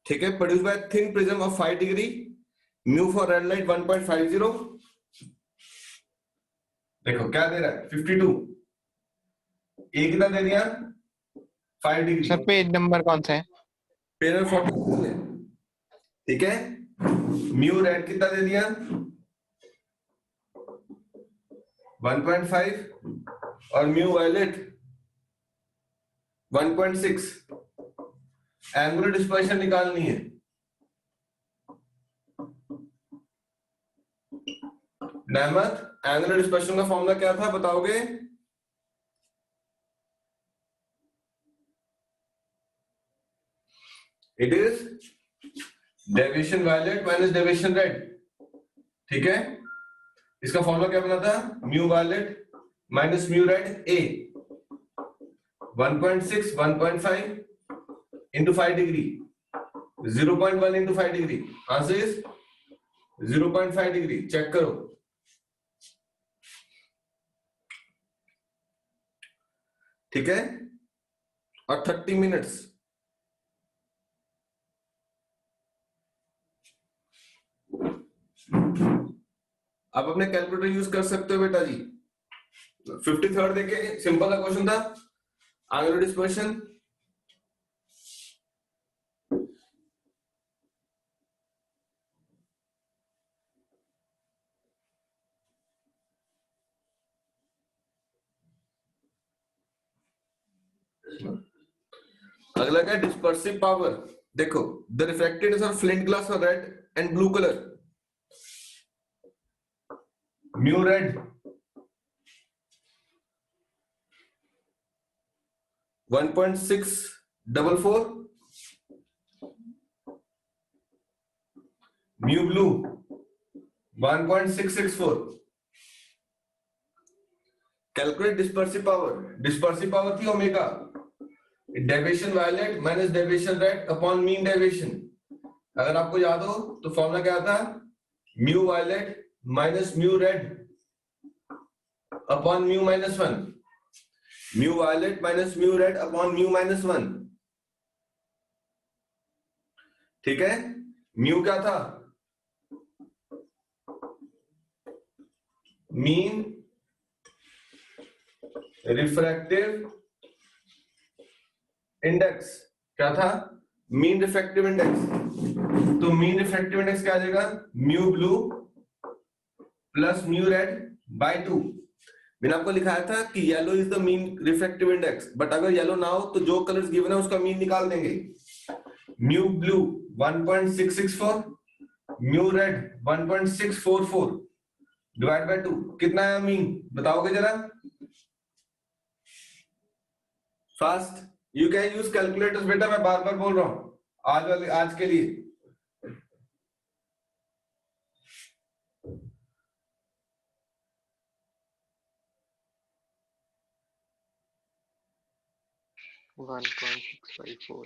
ठीक है, produce by thin prism of 5 degree, mu for red light 1.50। देखो क्या दे रहा है 52, ए कितना दे दिया 5 डिग्री। सर पेज नंबर कौन सा है? पेज नंबर 42 है। ठीक है, म्यू रेड कितना दे दिया 1.5 और म्यू वायलेट 1.6। एंगुलर डिस्पर्शन निकालनी है। नेमत, एंगुलर डिस्पर्शन का फॉर्मूला क्या था बताओगे? It is deviation violet minus deviation red. ठीक है, इसका फॉर्मूला क्या बना था? Mu violet minus mu red A 1.6 1.5 into 5 degree, 0.1 into 5 degree, answer is 0.5 degree. Check करो। ठीक है, और 30 मिनट्स। आप अपने कैलकुलेटर यूज कर सकते हो बेटा जी। 53rd देखे, सिंपल सा क्वेश्चन था, एंगुलर डिस्पर्शन। अगला क्या? Dispersive power. देखो, the refractedness of flint glass for red and blue colour, mu red 1.644, mu blue 1.664। Calculate dispersive power. Dispersive power थी omega, deviation violet minus deviation red upon mean deviation. अगर आपको याद हो तो formula क्या था? Mu violet minus mu red upon mu minus 1, mu violet minus mu red upon mu minus 1। ठीक है, म्यू क्या था? Mean refractive index. क्या था? Mean refractive index. तो मीन रिफ्रैक्टिव इंडेक्स क्या आ जाएगा? Mu blue plus mu red by 2। मैंने आपको लिखाया था कि yellow is the mean refractive index, but अगर येलो ना हो तो जो कलर्स गिवन है उसका मीन निकाल देंगे। Mu blue 1.664, mu red 1.644 divide by 2 कितना है मीन? बताओगे जरा fast. You can use calculators बेटा, मैं बार बार बोल रहा हूं आज के लिए। One point six five four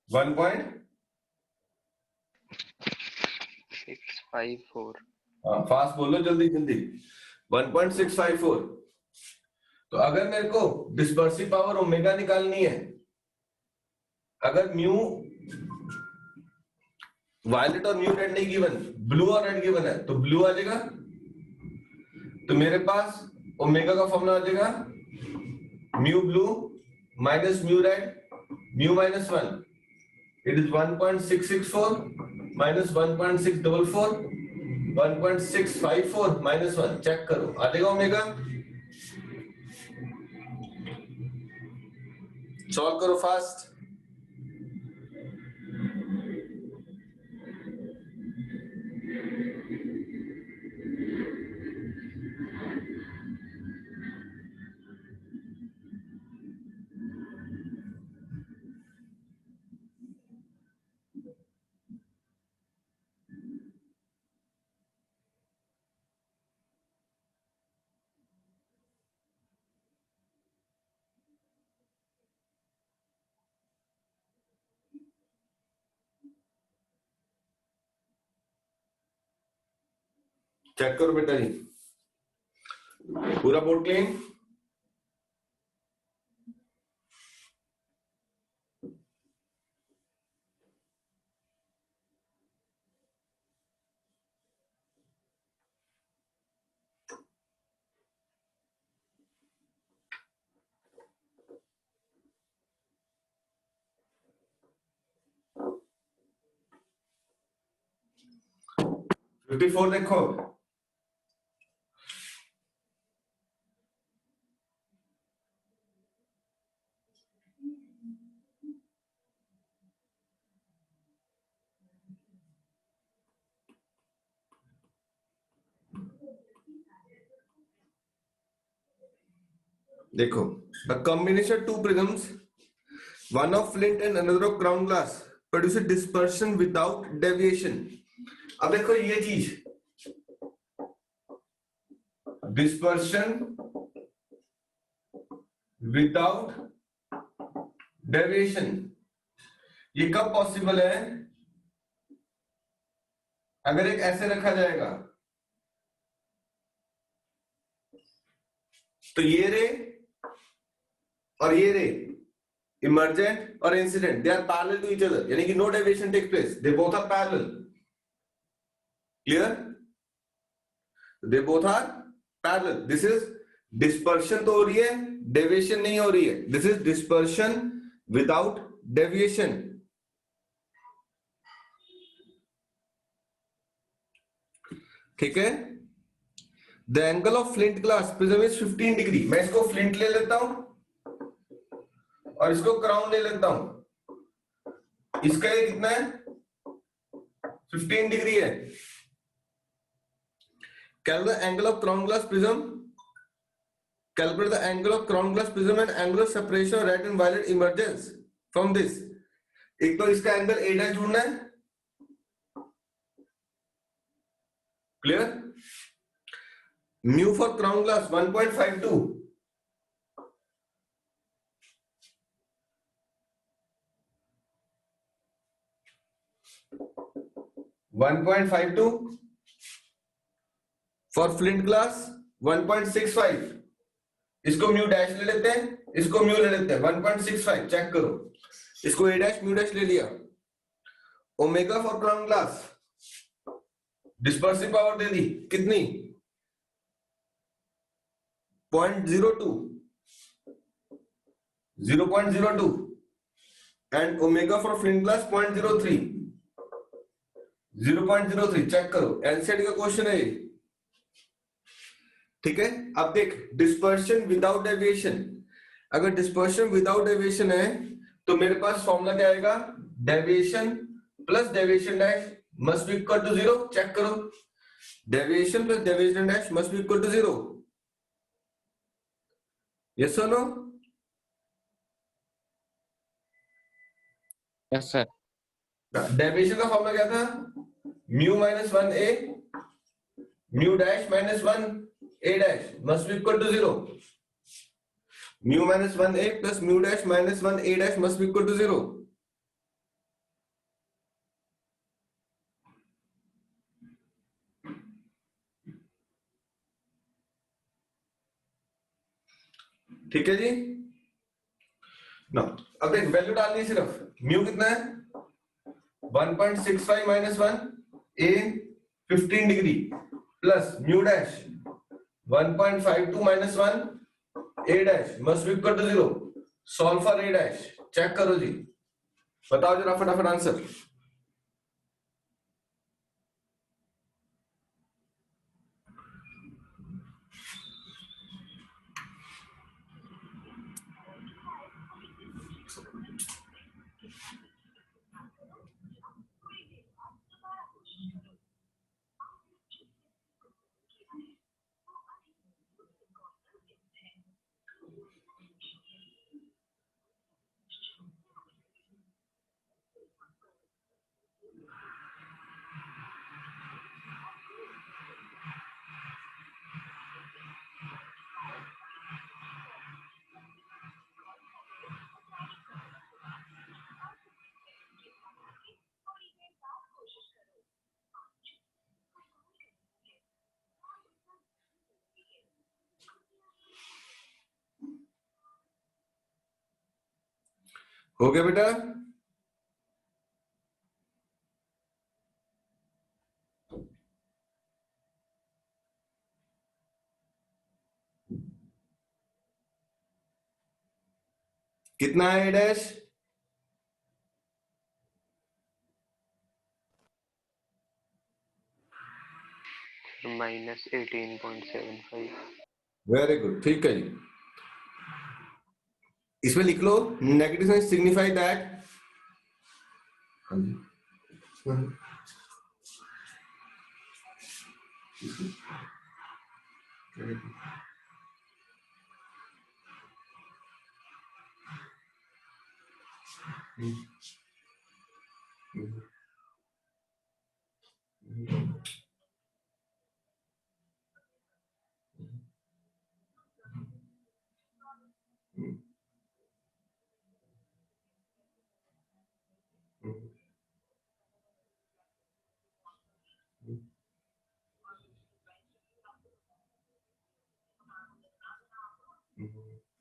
1.654। Fast बोलो, जल्दी जल्दी। 1.654। तो अगर मेरे को डिस्पर्सिव पावर ओमेगा निकालनी है, अगर म्यू वायलेट और म्यू रेड नहीं गिवन, ब्लू और रेड गिवन है, तो ब्लू आ जाएगा। तो मेरे पास ओमेगा का फॉर्मूला आ जाएगा mu blue minus mu red mu minus 1। It is 1.664 minus 1.644 1.654 minus 1। Check करो, आ जाएगा ओमेगा। सॉल्व करो फास्ट। चेक करो बेटा जी, पूरा बोर्ड क्लीन। 54 देखो, देखो, a combination of two prisms, one of flint and another of crown glass, produces dispersion without deviation. अब देखो ये चीज, dispersion without deviation, ये कब पॉसिबल है? अगर एक ऐसे रखा जाएगा तो ये रे और ये रे, इमर्जेंट और incident, they are parallel to each other, यानी कि no deviation take place, they both are parallel. Clear? They both are parallel. This is dispersion तो हो रही है, डेविएशन नहीं हो रही है. This is dispersion without deviation. ठीक है? The angle of flint glass prism is 15 degree. मैं इसको फ्लिंट ले लेता हूं और इसको क्राउन ले लेता हूं. इसका ये कितना है? 15 डिग्री है. Calculate the angle of crown glass prism. Calculate the angle of crown glass prism and angular separation of red and violet emergence from this. एक तो इसका एंगल ए डैश ढूंढना है. Clear? Mu for crown glass 1.52. For flint glass 1.65. इसको mu dash ले लेते हैं, इसको म्यू ले लेते हैं. 1.65 चेक करो. इसको ए डैश म्यू डैश ले लिया. Omega for crown glass, dispersive power दे दी कितनी? 0.02, 0.02. And omega for flint glass 0.03, 0.03. Check करो, एलसीडी का क्वेश्चन है ये. ठीक है? अब देख, डिस्पर्शन विदाउट डेविएशन. अगर डिस्पर्शन विदाउट डेविएशन है तो मेरे पास फॉर्मूला क्या आएगा? Deviation plus deviation dash must be equal to 0. Check करो, deviation plus deviation dash must be equal to 0. Yes और नो? Yes sir. डेविएशन का फॉर्मूला क्या था? Mu minus 1 A mu dash minus 1 A dash must be equal to 0. Mu minus 1 A plus mu dash minus 1 A dash must be equal to 0. ठीक है जी ना? अब देख, value डालनी है सिर्फ. म्यू कितना है? 1.65 minus 1 A 15 degree plus mu dash 1.52 minus 1 A dash must be equal to 0. Solve for A dash. Check करो जी, बताओ जरा फटाफट आंसर. हो गया बेटा? कितना है ए डैश? -18.75। वेरी गुड, ठीक है जी। इसमें लिख लो नेगेटिव साइन सिग्निफाई दैट,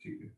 ठीक है।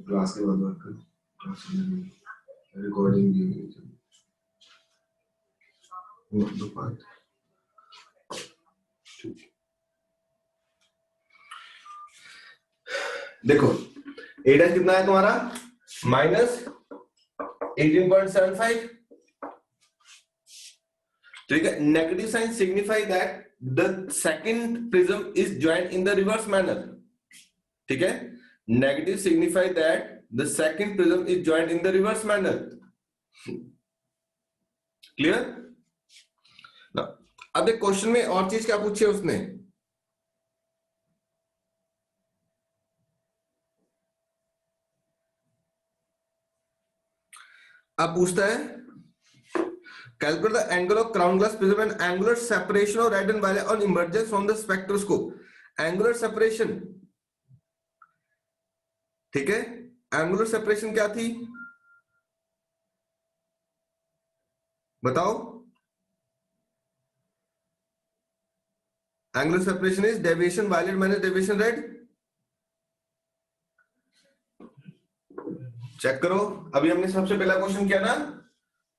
क्लास के बाद बात कर, रिकॉर्डिंग भी देखो ए डैश कितना है तुम्हारा -18.75, ठीक है। Negative sign signify that the second prism is joint in the reverse manner, ठीक है। Negative signify that the second prism is joint in the reverse manner, clear ना। अब एक क्वेश्चन में और चीज क्या पूछी है उसने, अब पूछता है calculate the angle of crown glass prism and angular separation of red and violet on emergence from the spectroscope. Angular separation, ठीक है। एंगुलर सेपरेशन क्या थी बताओ। Angular separation is deviation violet minus deviation red. Check करो, अभी हमने सबसे पहला क्वेश्चन किया ना,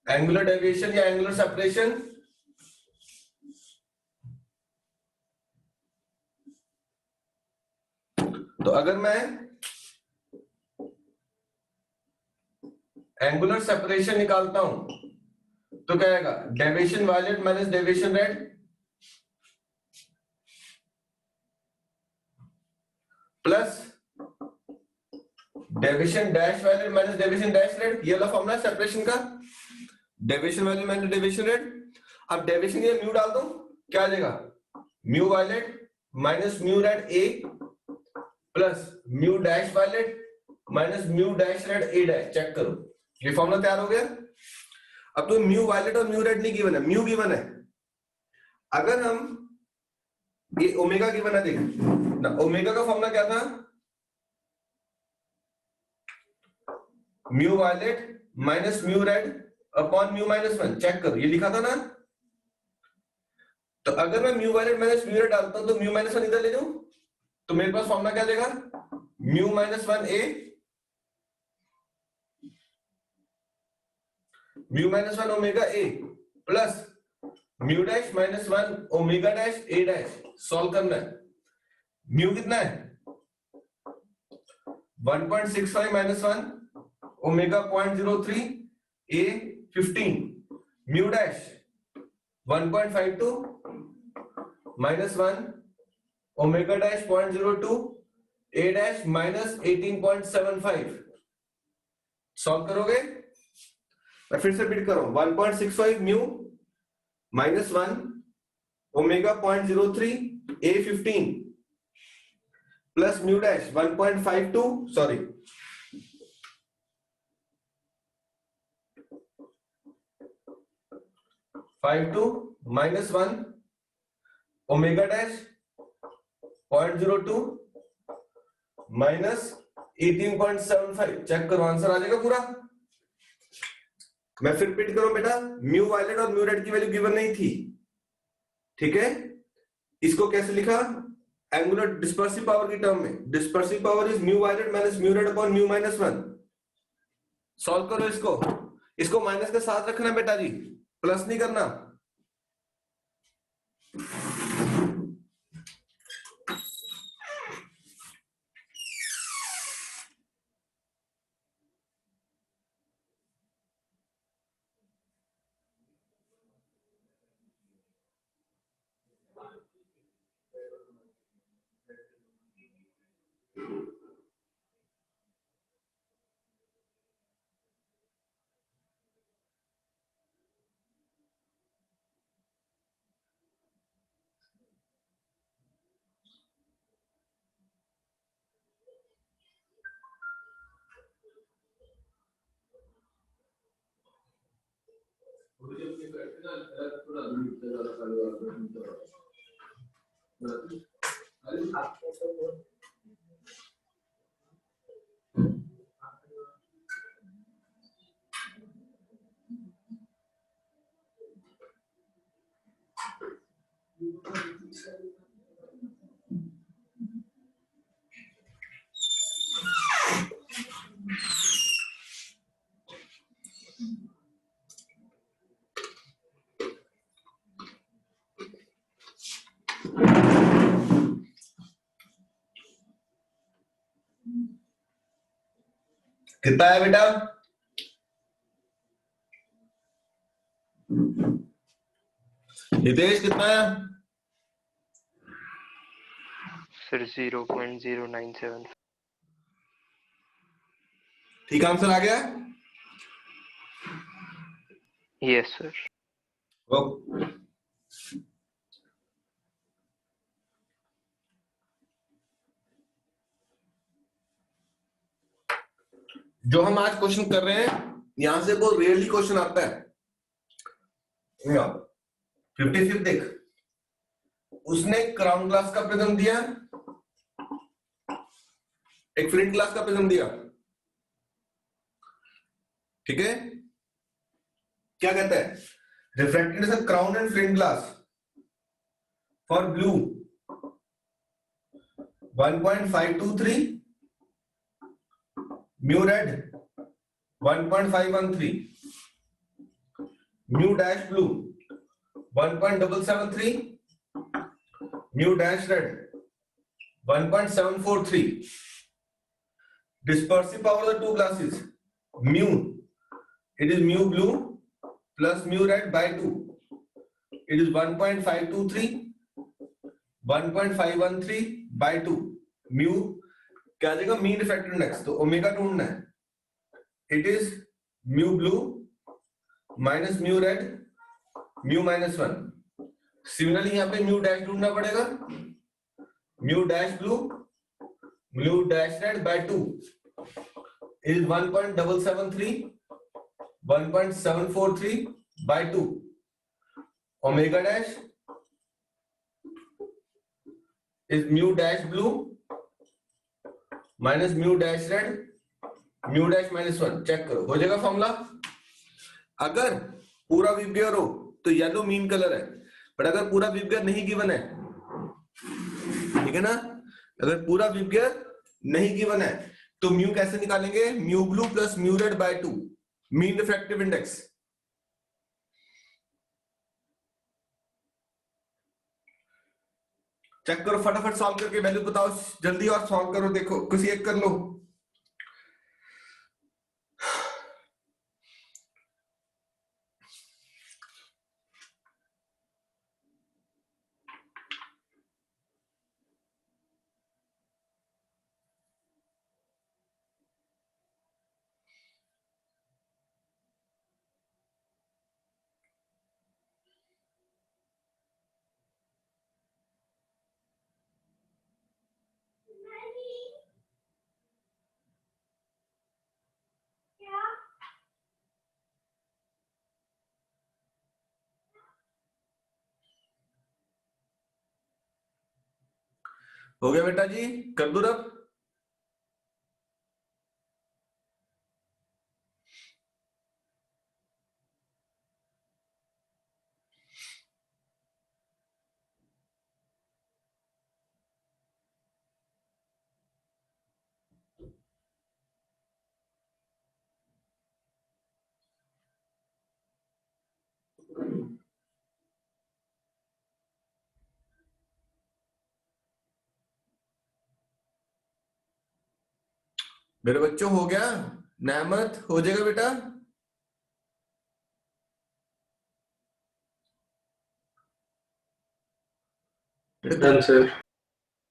एंगुलर डेविएशन या एंगुलर सेपरेशन। तो अगर मैं एंगुलर सेपरेशन निकालता हूं तो क्या आएगा, deviation violet minus deviation red plus deviation dash violet minus deviation dash red. ये वाला फॉर्मूला सेपरेशन का, deviation violet minus deviation red. अब डेविएशन ये म्यू डाल दो, क्या आ जाएगा, mu violet minus mu red A plus mu dash violet minus mu dash red A dash. Check करो, ये फॉर्मूला तैयार हो गया। अब तो म्यू वायलेट और म्यू रेड नहीं गिवन है, म्यू गिवन है। अगर हम ये ओमेगा गिवन है, देख ना, ओमेगा का फॉर्मूला क्या था, mu violet minus mu red upon mu minus 1। Check करो, ये लिखा था ना। तो अगर मैं mu violet minus mu red डालता हूं तो म्यू माइनस 1 इधर ले जाऊं तो मेरे पास फॉर्मूला क्या देगा, mu minus 1 A mu minus 1 omega A plus mu dash minus 1 omega dash A dash. Solve करना है। म्यू कितना है 1.65 माइनस 1 ओमेगा 0.03 ए 15 mu dash 1.52 minus 1 omega dash 0.02 ए डैश माइनस 18.75। सॉल्व करोगे मैं फिर से रिपीट कर रहा हूं, 1.65 mu minus 1 omega 0.03 A15 plus mu dash 1.52 sorry 52 minus 1 omega dash 0.02 minus 18.75। Check करो आंसर आ जाएगा पूरा। मैं फिर रिपीट करूं बेटा, म्यू वायलेट और म्यू रेड की वैल्यू गिवन नहीं थी, ठीक है। इसको कैसे लिखा, एंगुलर डिस्पर्सिव पावर की टर्म में, dispersive power is mu violet minus mu red upon mu minus 1। Solve करो इसको, इसको माइनस के साथ रखना बेटा जी, प्लस नहीं करना। कितना है बेटा, हितेश कितना है? सर 0.097। ठीक आंसर आ गया? Yes sir. ओके। जो हम आज क्वेश्चन कर रहे हैं, यहां से बहुत रेयरली क्वेश्चन आता है। 55 देख, उसने क्राउन ग्लास का प्रिज्म दिया, एक फ्लिंट ग्लास का प्रिज्म दिया, ठीक है। क्या कहता है, refracted of crown and flint glass for blue 1.523, mu red 1.513, mu dash blue 1.773, mu dash red 1.743. Dispersive power of the two glasses, mu, it is mu blue plus mu red by 2. It is 1.523, 1.513 by 2. Mu क्या आ जाएगा, mean refractive index, तो omega ढूंढना है। It is mu blue minus mu red mu minus 1। Similarly यहाँ पे mu dash ढूंढना पड़ेगा, mu dash blue mu dash red by 2 is 1.773, 1.743 by 2. Omega dash is mu dash blue minus mu dash red mu dash minus 1. Check करो, हो जाएगा formula. अगर पूरा weave gear हो तो येलो मीन कलर है, बट अगर पूरा वीव गियर नहीं गिवन है, ठीक है ना, अगर पूरा वीव गियर नहीं गिवन है तो म्यू कैसे निकालेंगे, mu blue plus mu red by 2, mean refractive index. Check करो, फटाफट सॉल्व करके वैल्यू बताओ जल्दी, और सॉल्व करो, देखो किसी एक कर लो। हो गया बेटा जी, कर दो रब। मेरे बच्चों हो गया? नेमत हो जाएगा बेटा? Done sir.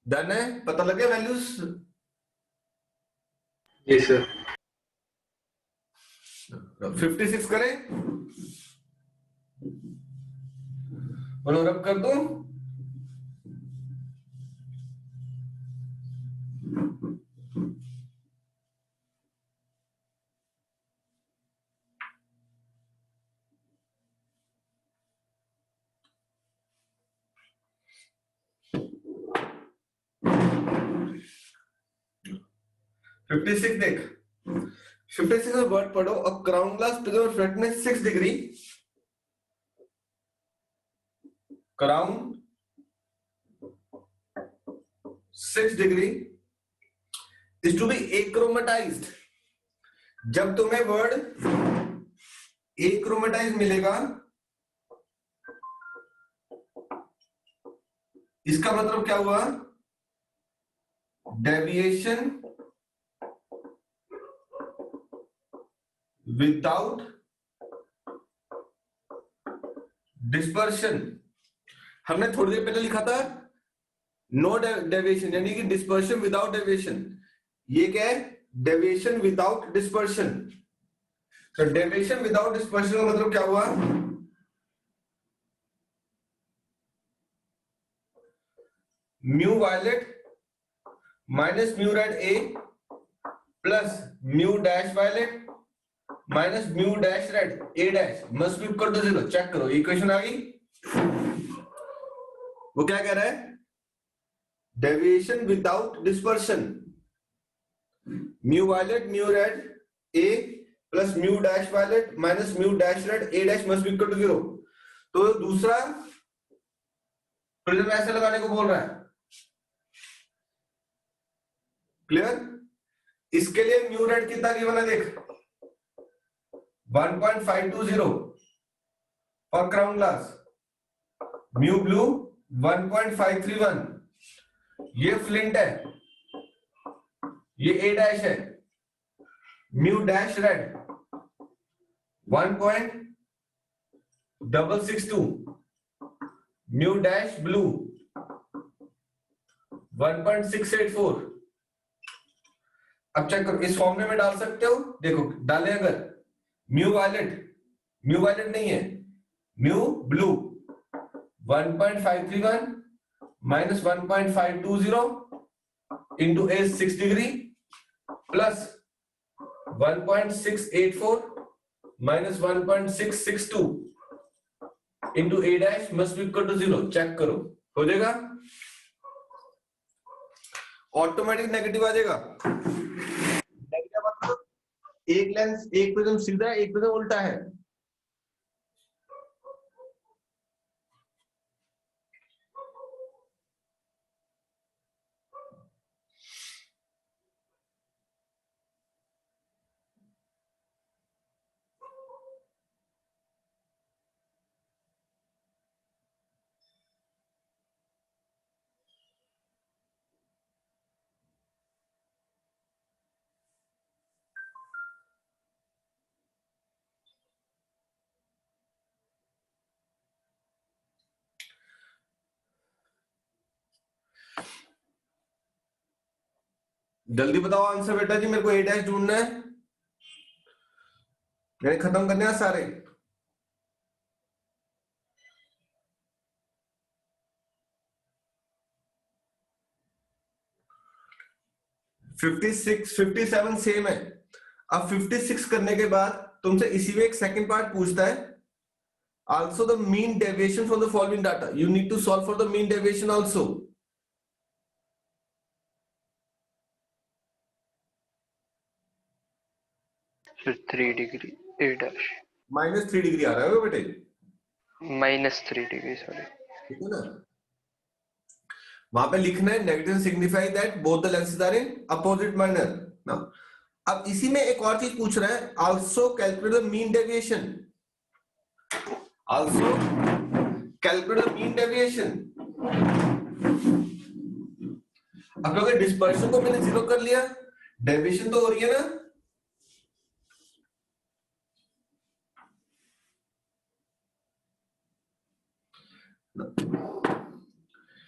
डन है? पता लग गया वैल्यूज? जी सर। 56 करें और रब कर दूं? फिफ्टी सिक्स देख, 56 में वर्ड पढ़ो, अ क्राउन ग्लास प्रिज्म फ्रेटनेस 6 degree, crown 6 degree is to be achromatised. जब तुम्हें वर्ड एक्रोमेटाइज मिलेगा, इसका मतलब क्या हुआ? Deviation without dispersion. हमने थोड़ी देर पहले लिखा था नो डेविएशन, यानी कि डिस्पर्शन विदाउट डेविएशन। ये क्या है? Deviation without dispersion. तो डेविएशन विदाउट डिस्पर्शन का मतलब क्या हुआ? Mu violet minus mu red A plus mu dash violet minus mu dash red A dash must be equal to 0। Check करो, इक्वेशन आ गई। वो क्या कह रहा है? Deviation without dispersion, mu violet mu red A plus mu dash violet minus mu dash red A dash must be equal to 0। तो दूसरा प्रिज्म ऐसे लगाने को बोल रहा है। क्लियर? इसके लिए म्यू रेड कितना गिवन है देख, 1.520 और क्राउन ग्लास। म्यू ब्लू 1.531, ये फ्लिंट है, ये ए डैश है। Mu dash red 1.662, mu dash blue 1.684। अब चेक करो, इस फॉर्मूले में डाल सकते हो। देखो डालें अगर, म्यू वायलेट नहीं है, mu blue 1.531 minus 1.520 into A 6 degree plus 1.684 minus 1.662 into A dash must be equal to 0। Check करो, हो जाएगा? ऑटोमेटिक नेगेटिव आ जाएगा। नेगेटिव मतलब एक लेंस, एक प्रिज्म सीधा है, एक प्रिज्म उल्टा है। जल्दी बताओ आंसर बेटा जी, मेरे को ए डैश ढूंढना है, मैंने खत्म करने हैं सारे। फिफ्टी 57 सेम है। अब 56 करने के बाद तुमसे इसी में एक सेकंड पार्ट पूछता है, also the mean deviation from the following data. You need to solve for the mean deviation also. फिर 3 डिग्री ए डैश -3 डिग्री आ रहा है बेटे, -3 डिग्री, सॉरी। ठीक है ना। वहां पे लिखना है negative signify that both the lenses are in opposite manner ना। अब इसी में एक और चीज पूछ रहा है, also calculate the mean deviation, also calculate the mean deviation. अब क्योंकि डिस्पर्शन को मैंने 0 कर लिया, डेविएशन तो हो रही है ना।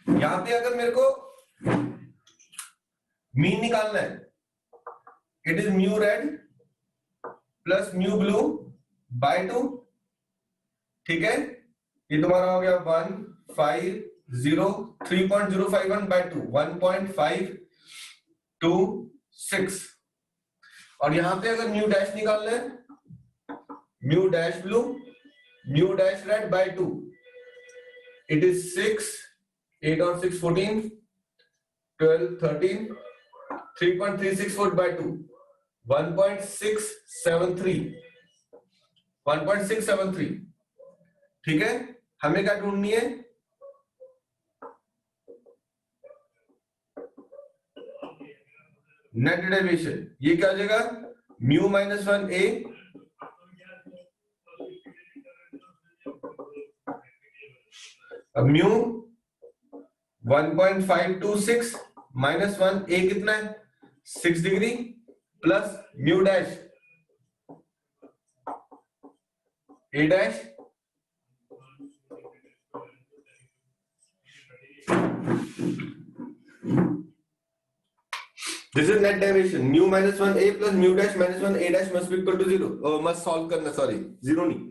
यहां पे अगर मेरे को मीन निकालना है, it is mu red plus mu blue by 2, ठीक है। ये तुम्हारा हो गया 3.051 बाय 2, 1.526। और यहां पे अगर म्यू डैश निकालना है, mu dash blue mu dash red by 2, it is 6, 8 और 6 14, 12 13, 3.364 by 2, 1.673, ठीक है। हमें क्या ढूंढनी है, नेट डेविएशन। ये क्या हो जाएगा, म्यू -1a अब म्यू 1.526 -1 a कितना है 6 degree plus mu dash a dash this is net deviation. Mu -1a plus mu dash -1 a dash must be equal to 0, must solve करना, सॉरी 0 नहीं।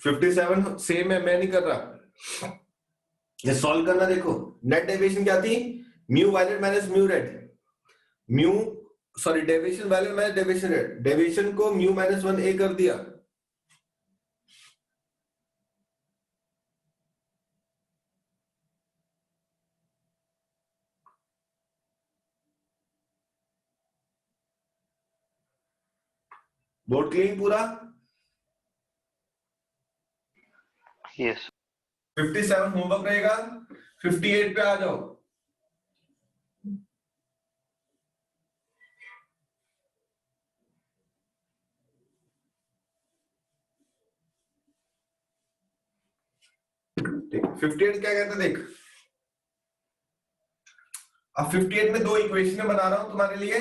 फिफ्टी सेवन सेम है, मैं नहीं कर रहा, ये सॉल्व करना। देखो नेट डेविएशन क्या थी, mu violet minus mu red, mu sorry deviation violet minus deviation red, deviation को म्यू -1a कर दिया, बोर्ड क्लीन पूरा। यस 57 होमवर्क रहेगा, 58 पे आ जाओ। ठीक, 58 क्या कहते हैं देख। अब 58 में 2 इक्वेशन बना रहा हूं तुम्हारे लिए,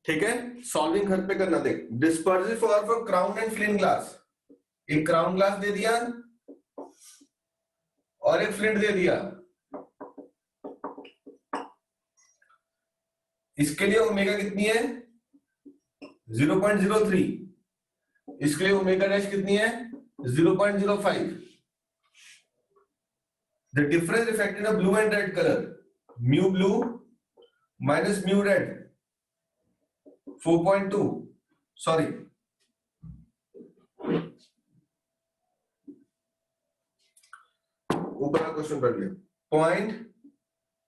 ठीक है। सॉल्विंग घर पे करना। देख dispersive for crown and flint glass, एक क्राउन ग्लास दे दिया और एक फ्लिंट दे दिया। इसके लिए ओमेगा कितनी है 0.03, इसके लिए ओमेगा डैश कितनी है 0.05। The difference reflected in blue and red colour, mu blue minus mu red 4.2, sorry ऊपर का क्वेश्चन पढ़ लिया,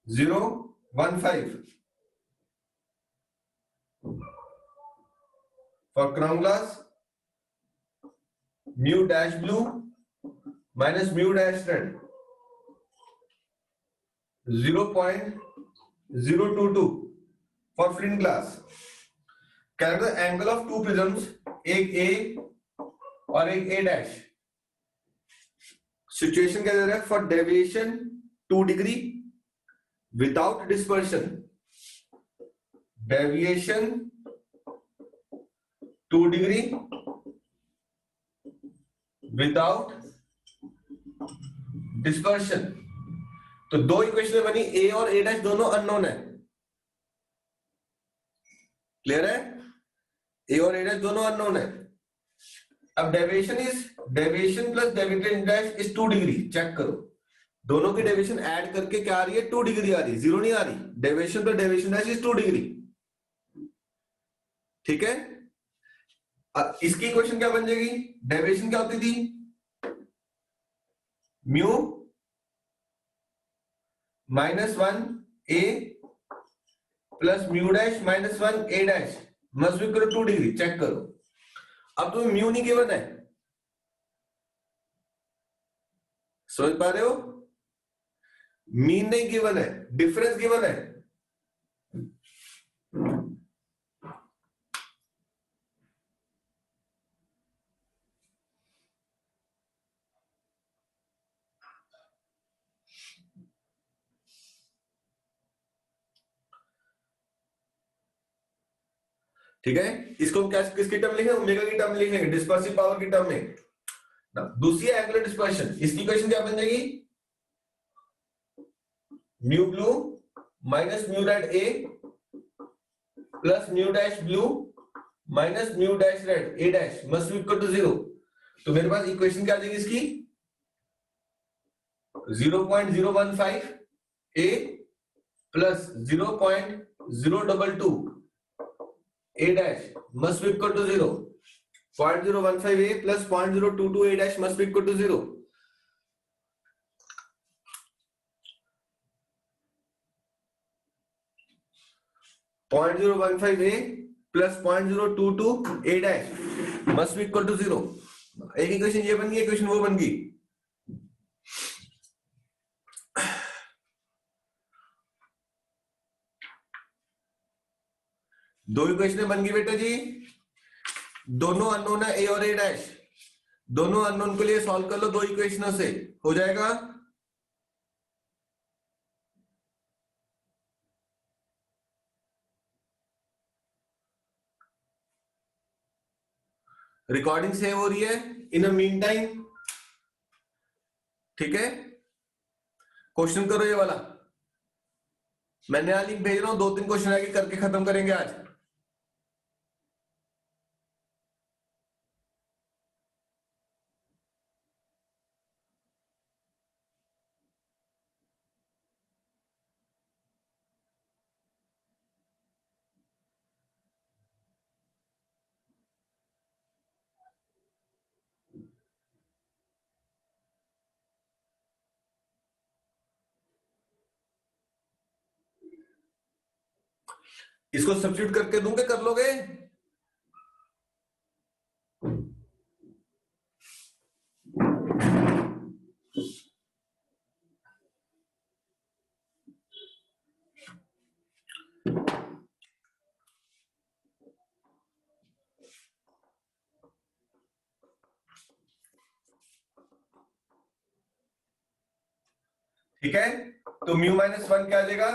0.015 for crown glass, mu dash blue minus mu dash red 0.022 for flint glass. Calculate the angle of two prisms, एक A और एक A dash. Situation क्या दे रहा है, for deviation 2 degree without dispersion, deviation 2 degree without dispersion. तो 2 equation बनी, A और A dash दोनों अननोन है, क्लियर है। ए और ए डैश दोनों अननोन है। अब deviation plus deviated dash is 2 degree. Check करो, दोनों की डेविएशन ऐड करके क्या आ रही है, 2 डिग्री आ रही है, 0 नहीं आ रही। Deviation plus deviation dash is 2 degree. ठीक है, अब इसकी इक्वेशन क्या बन जाएगी, डेविएशन क्या होती थी, mu -1 A plus mu dash -1 A dash must be equal to 2 degree. Check करो, अब तुम्हें म्यू नहीं गिवन है, समझ पा रहे हो, मीन नहीं गिवन है, डिफरेंस गिवन है। ठीक है, इसको हम क्या किसकी टर्म लिखेंगे, ओमेगा की टर्म लिखेंगे, डिस्पर्सिव पावर की टर्म में। दूसरी एंगुलर डिस्पर्शन, इसकी इक्वेशन क्या बन जाएगी, mu blue minus mu red A plus mu dash blue minus mu dash red A dash must be equal to 0। तो मेरे पास इक्वेशन क्या आ जाएगी इसकी, 0.015 A plus 0.022 A dash must be equal to 0। 0.015 A plus 0.022 A dash must be equal to 0। Point 0.15 A plus 0.022 A dash must be equal to 0। एक equation ये बन गई, equation वो बन गई। दो इक्वेशन बन गई बेटा जी, दोनों अननोन है ए और ए डैश, दोनों अननोन के लिए सॉल्व कर लो, दो इक्वेशनों से हो जाएगा। रिकॉर्डिंग सेव हो रही है इन अ मीन टाइम। ठीक है, क्वेश्चन करो ये वाला, मैंने यहाँ लिंक भेज रहा हूं, 2-3 क्वेश्चन आगे करके खत्म करेंगे आज। इसको सब्स्टिट्यूट करके दूंगे, कर लोगे? ठीक है, तो म्यू -1 क्या आ जाएगा,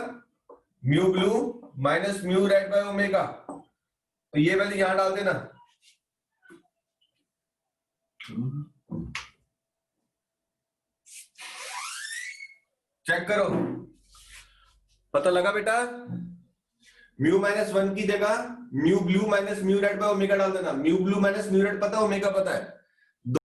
mu blue minus mu red by omega. तो ये वैल्यू यहां डाल देना। चेक करो, पता लगा बेटा, म्यू -1 की जगह mu blue minus mu red by omega डाल देना। Mu blue minus mu red पता है, ओमेगा पता है।